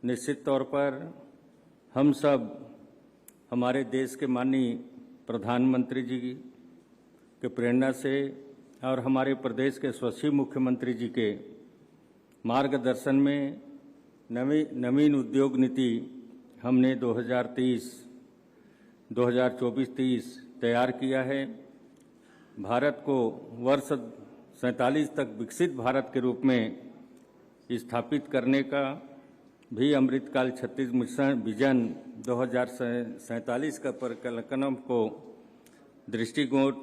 निश्चित तौर पर हम सब हमारे देश के माननीय प्रधानमंत्री जी के प्रेरणा से और हमारे प्रदेश के यशस्वी मुख्यमंत्री जी के मार्गदर्शन में नवीन उद्योग नीति हमने 2024-30 तैयार किया है। भारत को वर्ष 47 तक विकसित भारत के रूप में स्थापित करने का भी अमृतकाल 36 मिशन विजन 2047 का परिकल्पना को दृष्टिकोण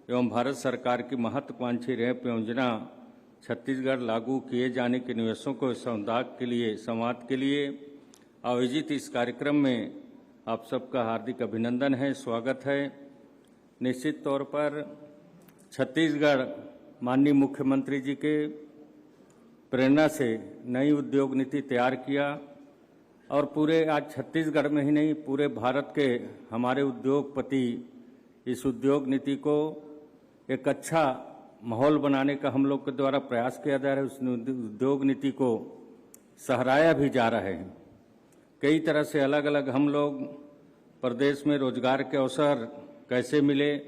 एवं भारत सरकार की महत्वाकांक्षी रैप योजना छत्तीसगढ़ लागू किए जाने के निवेशों को संवाद के लिए आयोजित इस कार्यक्रम में आप सबका हार्दिक अभिनंदन है, स्वागत है। निश्चित तौर पर छत्तीसगढ़ माननीय मुख्यमंत्री जी के प्रेरणा से नई उद्योग नीति तैयार किया और पूरे आज छत्तीसगढ़ में ही नहीं पूरे भारत के हमारे उद्योगपति इस उद्योग नीति को एक अच्छा माहौल बनाने का हम लोग के द्वारा प्रयास किया जा रहा है। उस उद्योग नीति को सराहा भी जा रहा है। कई तरह से अलग अलग हम लोग प्रदेश में रोजगार के अवसर कैसे मिले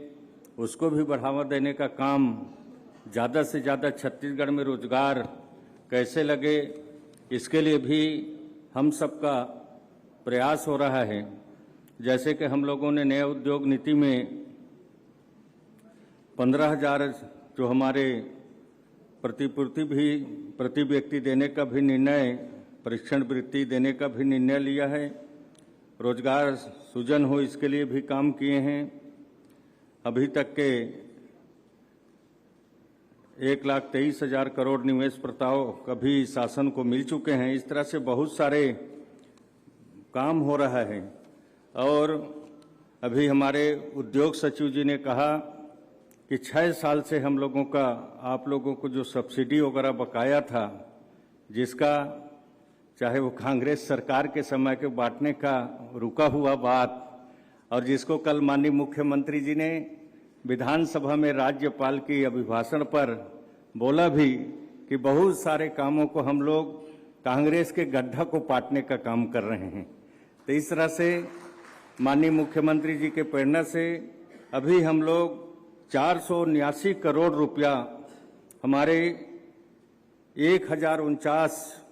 उसको भी बढ़ावा देने का काम, ज़्यादा से ज़्यादा छत्तीसगढ़ में रोजगार कैसे लगे इसके लिए भी हम सबका प्रयास हो रहा है। जैसे कि हम लोगों ने नए उद्योग नीति में 15,000 जो हमारे प्रति व्यक्ति देने का भी निर्णय, परीक्षण वृत्ति देने का भी निर्णय लिया है। रोजगार सृजन हो इसके लिए भी काम किए हैं। अभी तक के 1,23,000 करोड़ निवेश प्रस्ताव कभी शासन को मिल चुके हैं। इस तरह से बहुत सारे काम हो रहा है। और अभी हमारे उद्योग सचिव जी ने कहा कि 6 साल से हम लोगों का आप लोगों को जो सब्सिडी वगैरह बकाया था, जिसका चाहे वो कांग्रेस सरकार के समय के बांटने का रुका हुआ बात, और जिसको कल माननीय मुख्यमंत्री जी ने विधानसभा में राज्यपाल की अभिभाषण पर बोला भी कि बहुत सारे कामों को हम लोग कांग्रेस के गड्ढा को पाटने का काम कर रहे हैं। तो इस तरह से माननीय मुख्यमंत्री जी के प्रेरणा से अभी हम लोग 479 करोड़ रुपया हमारे 1049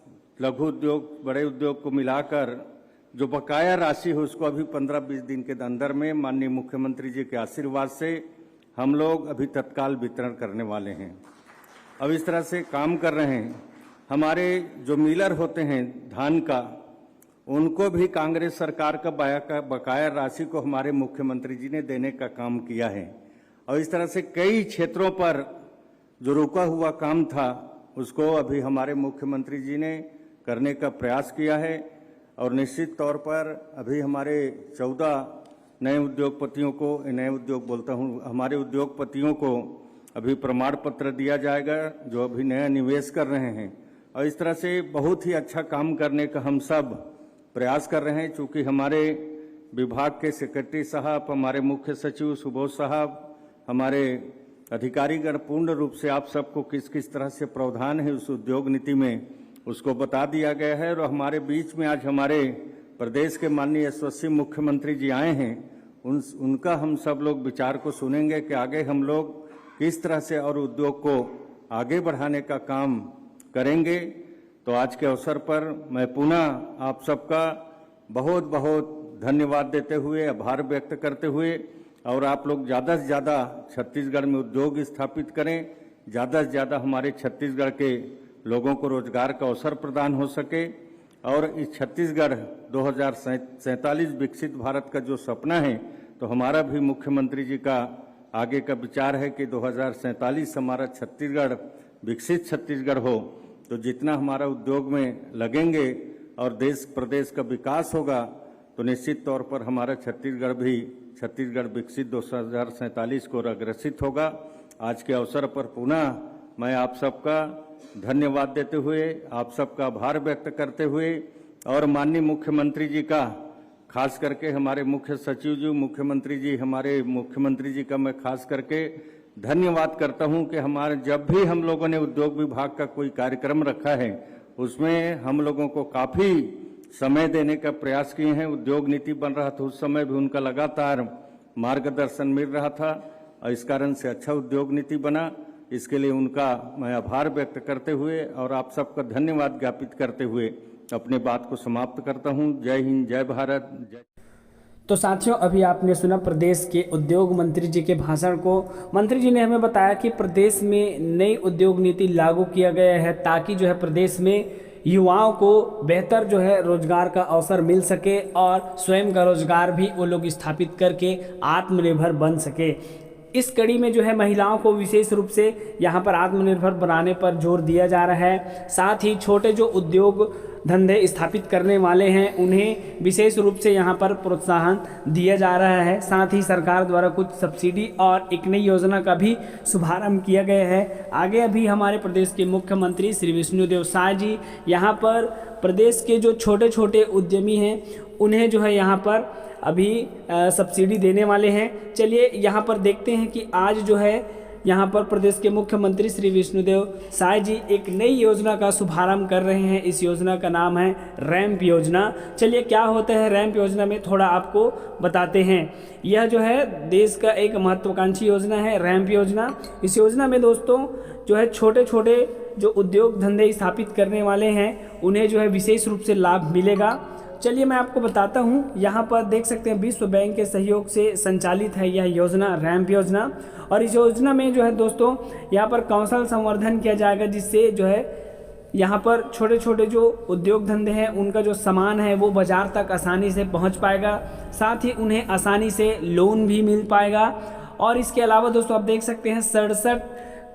लघु उद्योग बड़े उद्योग को मिलाकर जो बकाया राशि है उसको अभी 15-20 दिन के अंदर में माननीय मुख्यमंत्री जी के आशीर्वाद से हम लोग अभी तत्काल वितरण करने वाले हैं। अब इस तरह से काम कर रहे हैं। हमारे जो मिलर होते हैं धान का, उनको भी कांग्रेस सरकार का बकाया राशि को हमारे मुख्यमंत्री जी ने देने का काम किया है। और इस तरह से कई क्षेत्रों पर जो रुका हुआ काम था उसको अभी हमारे मुख्यमंत्री जी ने करने का प्रयास किया है। और निश्चित तौर पर अभी हमारे 14 नए उद्योगपतियों को, नए उद्योग बोलता हूँ, हमारे उद्योगपतियों को अभी प्रमाण पत्र दिया जाएगा जो अभी नया निवेश कर रहे हैं। और इस तरह से बहुत ही अच्छा काम करने का हम सब प्रयास कर रहे हैं। चूँकि हमारे विभाग के सेक्रेटरी साहब, हमारे मुख्य सचिव सुबोध साहब, हमारे अधिकारीगण पूर्ण रूप से आप सबको किस किस तरह से प्रावधान है उस उद्योग नीति में उसको बता दिया गया है। और हमारे बीच में आज हमारे प्रदेश के माननीय यशस्वी मुख्यमंत्री जी आए हैं, उनका हम सब लोग विचार को सुनेंगे कि आगे हम लोग किस तरह से और उद्योग को आगे बढ़ाने का काम करेंगे। तो आज के अवसर पर मैं पुनः आप सबका बहुत बहुत धन्यवाद देते हुए, आभार व्यक्त करते हुए, और आप लोग ज़्यादा से ज़्यादा छत्तीसगढ़ में उद्योग स्थापित करें, ज़्यादा से ज़्यादा हमारे छत्तीसगढ़ के लोगों को रोजगार का अवसर प्रदान हो सके। और इस छत्तीसगढ़ 2047 विकसित भारत का जो सपना है, तो हमारा भी मुख्यमंत्री जी का आगे का विचार है कि 2047 हमारा छत्तीसगढ़ विकसित छत्तीसगढ़ हो। तो जितना हमारा उद्योग में लगेंगे और देश प्रदेश का विकास होगा तो निश्चित तौर पर हमारा छत्तीसगढ़ विकसित 2047 को अग्रसित होगा। आज के अवसर पर पुनः मैं आप सबका धन्यवाद देते हुए, आप सबका आभार व्यक्त करते हुए और माननीय मुख्यमंत्री जी का, खास करके हमारे मुख्य सचिव जी, मुख्यमंत्री जी, हमारे मुख्यमंत्री जी का मैं खास करके धन्यवाद करता हूं कि हमारे जब भी हम लोगों ने उद्योग विभाग का कोई कार्यक्रम रखा है उसमें हम लोगों को काफ़ी समय देने का प्रयास किए हैं। उद्योग नीति बन रहा था उस समय भी उनका लगातार मार्गदर्शन मिल रहा था और इस कारण से अच्छा उद्योग नीति बना। इसके लिए उनका मैं आभार व्यक्त करते हुए और आप सबका धन्यवाद ज्ञापित करते हुए अपने बात को समाप्त करता हूं। जय हिंद, जय भारत, जय। तो साथियों, अभी आपने सुना प्रदेश के उद्योग मंत्री जी के भाषण को। मंत्री जी ने हमें बताया कि प्रदेश में नई उद्योग नीति लागू किया गया है ताकि जो है प्रदेश में युवाओं को बेहतर जो है रोजगार का अवसर मिल सके और स्वयं का रोजगार भी वो लोग स्थापित करके आत्मनिर्भर बन सके। इस कड़ी में जो है महिलाओं को विशेष रूप से यहाँ पर आत्मनिर्भर बनाने पर जोर दिया जा रहा है। साथ ही छोटे जो उद्योग धंधे स्थापित करने वाले हैं उन्हें विशेष रूप से यहाँ पर प्रोत्साहन दिया जा रहा है। साथ ही सरकार द्वारा कुछ सब्सिडी और एक नई योजना का भी शुभारंभ किया गया है। आगे अभी हमारे प्रदेश के मुख्यमंत्री श्री विष्णुदेव साय जी यहाँ पर प्रदेश के जो छोटे छोटे उद्यमी हैं उन्हें जो है यहाँ पर अभी सब्सिडी देने वाले हैं। चलिए यहाँ पर देखते हैं कि आज जो है यहाँ पर प्रदेश के मुख्यमंत्री श्री विष्णुदेव साय जी एक नई योजना का शुभारंभ कर रहे हैं। इस योजना का नाम है रैंप योजना। चलिए क्या होता है रैंप योजना में थोड़ा आपको बताते हैं। यह जो है देश का एक महत्वाकांक्षी योजना है रैंप योजना। इस योजना में दोस्तों जो है छोटे छोटे जो उद्योग धंधे स्थापित करने वाले हैं उन्हें जो है विशेष रूप से लाभ मिलेगा। चलिए मैं आपको बताता हूँ। यहाँ पर देख सकते हैं विश्व बैंक के सहयोग से संचालित है यह योजना रैंप योजना। और इस योजना में जो है दोस्तों यहाँ पर कौशल संवर्धन किया जाएगा जिससे जो है यहाँ पर छोटे छोटे जो उद्योग धंधे हैं उनका जो सामान है वो बाज़ार तक आसानी से पहुँच पाएगा। साथ ही उन्हें आसानी से लोन भी मिल पाएगा। और इसके अलावा दोस्तों आप देख सकते हैं 67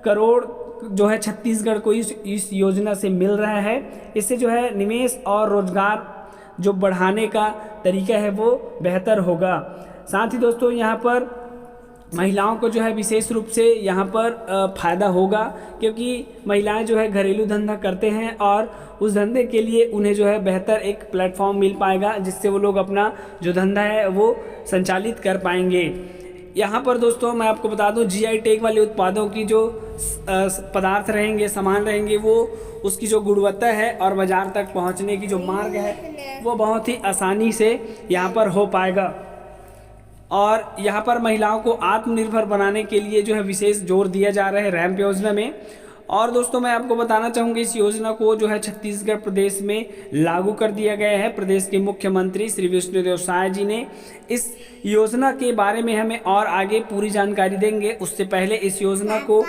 करोड़ जो है छत्तीसगढ़ को इस योजना से मिल रहा है। इससे जो है निवेश और रोजगार जो बढ़ाने का तरीका है वो बेहतर होगा। साथ ही दोस्तों यहाँ पर महिलाओं को जो है विशेष रूप से यहाँ पर फ़ायदा होगा क्योंकि महिलाएं जो है घरेलू धंधा करते हैं और उस धंधे के लिए उन्हें जो है बेहतर एक प्लेटफॉर्म मिल पाएगा जिससे वो लोग अपना जो धंधा है वो संचालित कर पाएंगे। यहाँ पर दोस्तों मैं आपको बता दूं जीआई टैग वाले उत्पादों की जो पदार्थ रहेंगे सामान रहेंगे वो उसकी जो गुणवत्ता है और बाज़ार तक पहुँचने की जो मार्ग है वो बहुत ही आसानी से यहाँ पर हो पाएगा। और यहाँ पर महिलाओं को आत्मनिर्भर बनाने के लिए जो है विशेष जोर दिया जा रहा है रैंप योजना में। और दोस्तों मैं आपको बताना चाहूँगी इस योजना को जो है छत्तीसगढ़ प्रदेश में लागू कर दिया गया है। प्रदेश के मुख्यमंत्री श्री विष्णुदेव साय जी ने इस योजना के बारे में हमें और आगे पूरी जानकारी देंगे। उससे पहले इस योजना को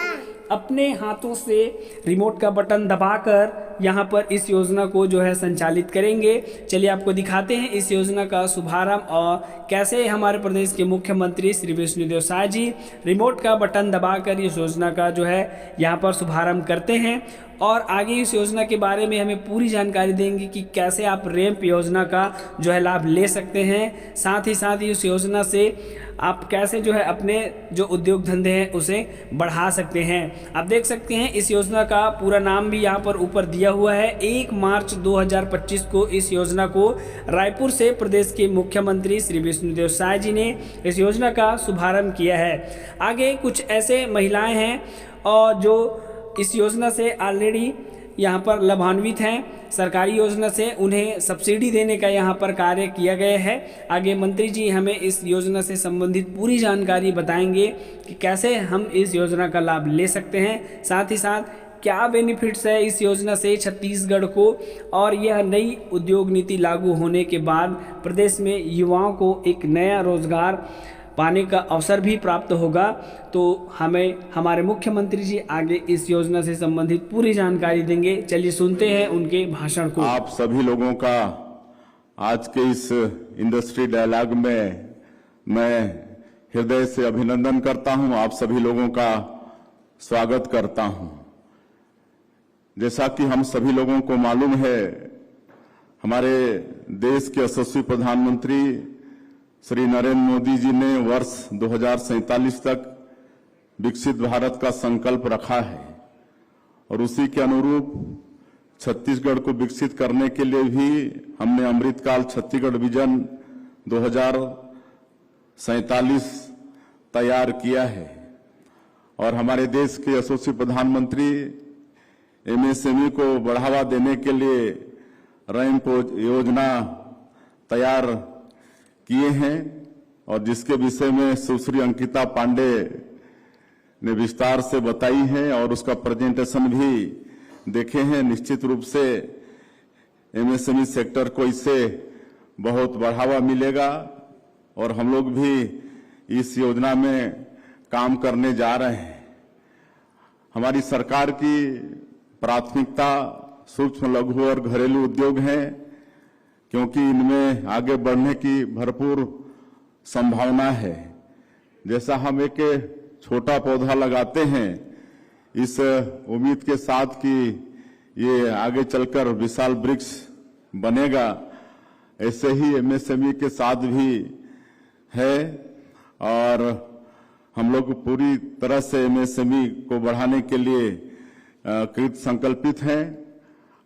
अपने हाथों से रिमोट का बटन दबाकर यहाँ पर इस योजना को जो है संचालित करेंगे। चलिए आपको दिखाते हैं इस योजना का शुभारंभ और कैसे हमारे प्रदेश के मुख्यमंत्री श्री विष्णुदेव साय जी रिमोट का बटन दबाकर इस योजना का जो है यहाँ पर शुभारंभ करते हैं। और आगे इस योजना के बारे में हमें पूरी जानकारी देंगे कि कैसे आप रैंप योजना का जो है लाभ ले सकते हैं। साथ ही इस योजना से आप कैसे जो है अपने जो उद्योग धंधे हैं उसे बढ़ा सकते हैं। आप देख सकते हैं इस योजना का पूरा नाम भी यहाँ पर ऊपर दिया हुआ है। 1 मार्च 2025 को इस योजना को रायपुर से प्रदेश के मुख्यमंत्री श्री विष्णुदेव साय जी ने इस योजना का शुभारंभ किया है। आगे कुछ ऐसे महिलाएं हैं और जो इस योजना से ऑलरेडी यहाँ पर लाभान्वित हैं। सरकारी योजना से उन्हें सब्सिडी देने का यहाँ पर कार्य किया गया है। आगे मंत्री जी हमें इस योजना से संबंधित पूरी जानकारी बताएंगे कि कैसे हम इस योजना का लाभ ले सकते हैं। साथ ही साथ क्या बेनिफिट्स है इस योजना से छत्तीसगढ़ को। और यह नई उद्योग नीति लागू होने के बाद प्रदेश में युवाओं को एक नया रोजगार पाने का अवसर भी प्राप्त होगा। तो हमें हमारे मुख्यमंत्री जी आगे इस योजना से संबंधित पूरी जानकारी देंगे। चलिए सुनते हैं उनके भाषण को। आप सभी लोगों का आज के इस इंडस्ट्री डायलॉग में मैं हृदय से अभिनंदन करता हूं। आप सभी लोगों का स्वागत करता हूं। जैसा कि हम सभी लोगों को मालूम है, हमारे देश के यशस्वी प्रधानमंत्री श्री नरेंद्र मोदी जी ने वर्ष 2047 तक विकसित भारत का संकल्प रखा है और उसी के अनुरूप छत्तीसगढ़ को विकसित करने के लिए भी हमने अमृतकाल छत्तीसगढ़ विजन 2047 तैयार किया है। और हमारे देश के यशस्वी प्रधानमंत्री एमएसएमई को बढ़ावा देने के लिए रैंप योजना तैयार किए हैं और जिसके विषय में सुश्री अंकिता पांडे ने विस्तार से बताई है और उसका प्रेजेंटेशन भी देखे हैं। निश्चित रूप से एमएसएमई सेक्टर को इससे बहुत बढ़ावा मिलेगा और हम लोग भी इस योजना में काम करने जा रहे हैं। हमारी सरकार की प्राथमिकता सूक्ष्म लघु और घरेलू उद्योग है, क्योंकि इनमें आगे बढ़ने की भरपूर संभावना है। जैसा हम एक छोटा पौधा लगाते हैं इस उम्मीद के साथ कि ये आगे चलकर विशाल वृक्ष बनेगा, ऐसे ही एमएसएमई के साथ भी है और हम लोग पूरी तरह से एमएसएमई को बढ़ाने के लिए कृत संकल्पित हैं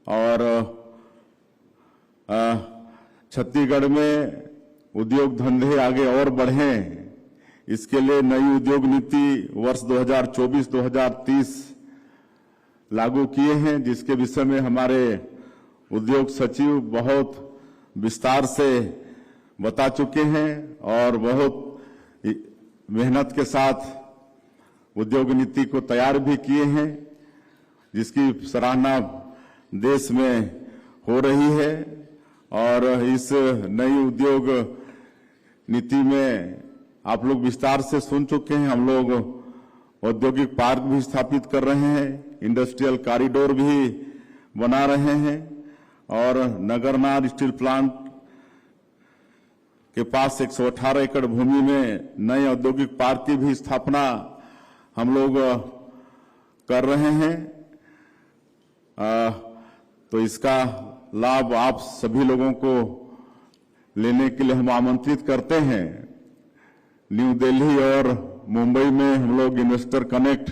और छत्तीसगढ़ में उद्योग धंधे आगे और बढ़ें, इसके लिए नई उद्योग नीति वर्ष 2024-2030 लागू किए हैं, जिसके विषय में हमारे उद्योग सचिव बहुत विस्तार से बता चुके हैं और बहुत मेहनत के साथ उद्योग नीति को तैयार भी किए हैं, जिसकी सराहना देश में हो रही है। और इस नई उद्योग नीति में आप लोग विस्तार से सुन चुके हैं। हम लोग औद्योगिक पार्क भी स्थापित कर रहे हैं, इंडस्ट्रियल कॉरिडोर भी बना रहे हैं और नगरनार स्टील प्लांट के पास 118 एकड़ भूमि में नए औद्योगिक पार्क की भी स्थापना हम लोग कर रहे हैं। तो इसका लाभ आप सभी लोगों को लेने के लिए हम आमंत्रित करते हैं। न्यू दिल्ली और मुंबई में हम लोग इन्वेस्टर कनेक्ट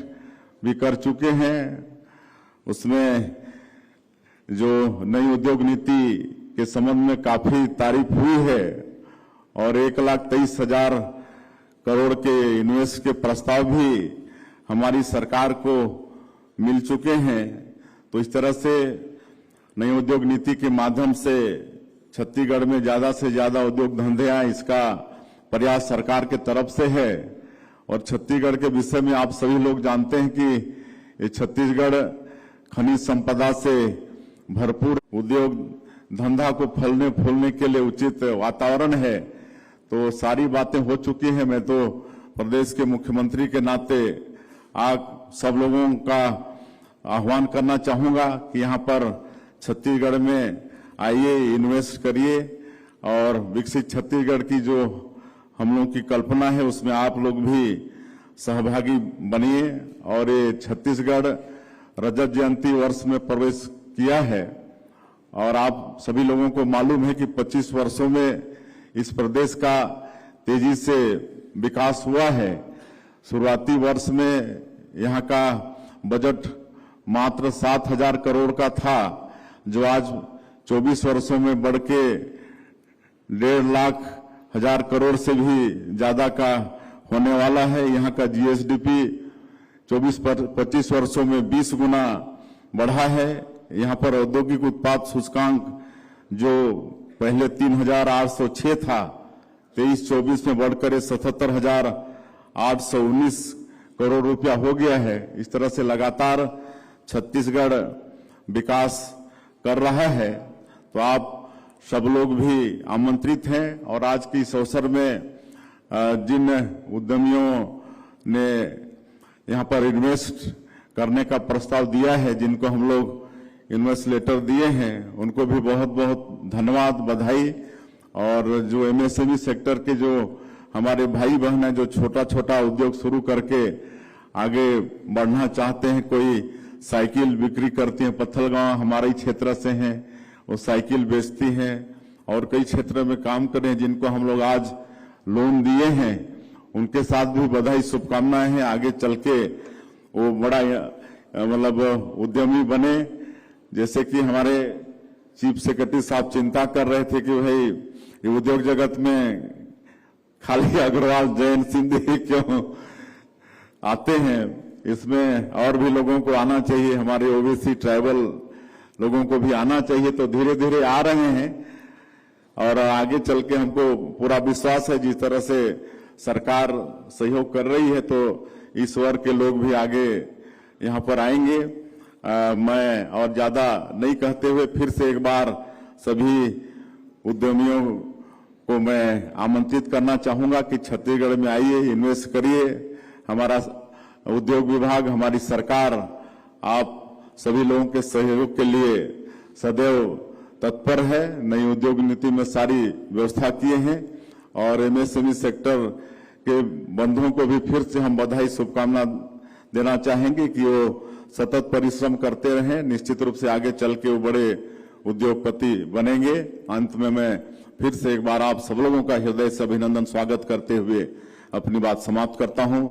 भी कर चुके हैं। उसमें जो नई उद्योग नीति के संबंध में काफी तारीफ हुई है और 1,23,000 करोड़ के इन्वेस्ट के प्रस्ताव भी हमारी सरकार को मिल चुके हैं। तो इस तरह से नई उद्योग नीति के माध्यम से छत्तीसगढ़ में ज्यादा से ज्यादा उद्योग धंधे आए, इसका प्रयास सरकार के तरफ से है। और छत्तीसगढ़ के विषय में आप सभी लोग जानते हैं कि ये छत्तीसगढ़ खनिज संपदा से भरपूर उद्योग धंधा को फलने फूलने के लिए उचित वातावरण है। तो सारी बातें हो चुकी हैं। मैं तो प्रदेश के मुख्यमंत्री के नाते आप सब लोगों का आह्वान करना चाहूंगा कि यहाँ पर छत्तीसगढ़ में आइए, इन्वेस्ट करिए और विकसित छत्तीसगढ़ की जो हम लोगों की कल्पना है उसमें आप लोग भी सहभागी बनिए। और ये छत्तीसगढ़ रजत जयंती वर्ष में प्रवेश किया है और आप सभी लोगों को मालूम है कि 25 वर्षों में इस प्रदेश का तेजी से विकास हुआ है। शुरुआती वर्ष में यहाँ का बजट मात्र 7,000 करोड़ का था, जो आज 24 वर्षों में बढ़ के 1.5 लाख करोड़ से भी ज्यादा का होने वाला है। यहाँ का जीएसडीपी 24-25 वर्षों में 20 गुना बढ़ा है। यहाँ पर औद्योगिक उत्पाद सूचकांक जो पहले 3,806 था, 23-24 में बढ़कर 77,819 करोड़ रुपया हो गया है। इस तरह से लगातार छत्तीसगढ़ विकास कर रहा है। तो आप सब लोग भी आमंत्रित हैं और आज के इस अवसर में जिन उद्यमियों ने यहाँ पर इन्वेस्ट करने का प्रस्ताव दिया है, जिनको हम लोग इन्वेस्ट लेटर दिए हैं, उनको भी बहुत बहुत धन्यवाद, बधाई। और जो एमएसएमई सेक्टर के जो हमारे भाई बहन हैं, जो छोटा छोटा उद्योग शुरू करके आगे बढ़ना चाहते हैं, कोई साइकिल बिक्री करती हैं, पत्थलगांव हमारे ही क्षेत्र से हैं, वो साइकिल बेचती हैं और कई क्षेत्र में काम कर रहे हैं, जिनको हम लोग आज लोन दिए हैं, उनके साथ भी बधाई, शुभकामनाएं हैं। आगे चल के वो बड़ा मतलब उद्यमी बने। जैसे कि हमारे चीफ सेक्रेटरी साहब चिंता कर रहे थे कि भाई ये उद्योग जगत में खाली अग्रवाल, जैन, सिंधी क्यों आते हैं, इसमें और भी लोगों को आना चाहिए। हमारे ओबीसी ट्राइबल लोगों को भी आना चाहिए, तो धीरे धीरे आ रहे हैं और आगे चल के हमको पूरा विश्वास है जिस तरह से सरकार सहयोग कर रही है तो इस वर्ग के लोग भी आगे यहाँ पर आएंगे। मैं और ज्यादा नहीं कहते हुए फिर से एक बार सभी उद्यमियों को मैं आमंत्रित करना चाहूंगा कि छत्तीसगढ़ में आइए, इन्वेस्ट करिए। हमारा उद्योग विभाग, हमारी सरकार आप सभी लोगों के सहयोग के लिए सदैव तत्पर है। नई उद्योग नीति में सारी व्यवस्था किए हैं और एमएसएमई सेक्टर के बंधुओं को भी फिर से हम बधाई शुभकामना देना चाहेंगे कि वो सतत परिश्रम करते रहें। निश्चित रूप से आगे चल के वो बड़े उद्योगपति बनेंगे। अंत में मैं फिर से एक बार आप सब लोगों का हृदय से अभिनंदन स्वागत करते हुए अपनी बात समाप्त करता हूं।